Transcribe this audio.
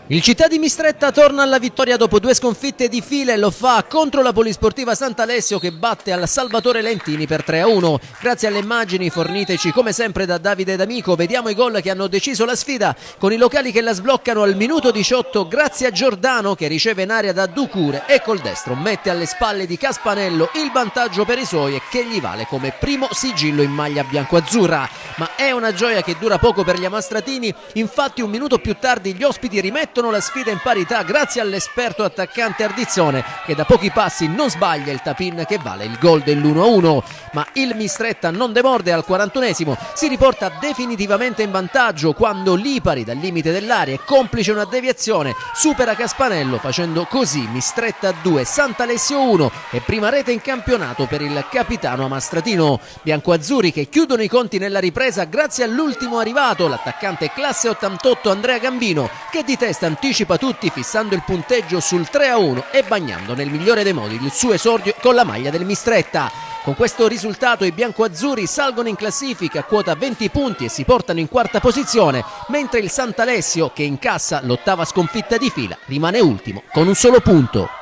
Il Città di Mistretta torna alla vittoria dopo 2 sconfitte di fila e lo fa contro la Polisportiva Sant'Alessio che batte al Salvatore Lentini per 3-1. Grazie alle immagini forniteci come sempre da Davide D'Amico vediamo i gol che hanno deciso la sfida con i locali che la sbloccano al minuto 18 grazie a Giordano che riceve in aria da Ducure e col destro mette alle spalle di Caspanello il vantaggio per i suoi e che gli vale come primo sigillo in maglia bianco-azzurra. Ma è una gioia che dura poco per gli amastratini, infatti un minuto più tardi gli ospiti rimettono la sfida in parità grazie all'esperto attaccante Ardizzone che da pochi passi non sbaglia il tap-in che vale il gol dell'1-1, ma il Mistretta non demorde al 41esimo, si riporta definitivamente in vantaggio quando Lipari dal limite dell'area e complice una deviazione supera Caspanello facendo così Mistretta 2 Sant'Alessio 1 e prima rete in campionato per il capitano amastratino. Biancoazzurri che chiudono i conti nella ripresa grazie all'ultimo arrivato, l'attaccante classe 88 Andrea Gambino che di testa anticipa tutti fissando il punteggio sul 3-1 e bagnando nel migliore dei modi il suo esordio con la maglia del Mistretta. Con questo risultato i biancoazzurri salgono in classifica a quota 20 punti e si portano in quarta posizione, mentre il Sant'Alessio, che incassa l'8ª sconfitta di fila, rimane ultimo con un solo punto.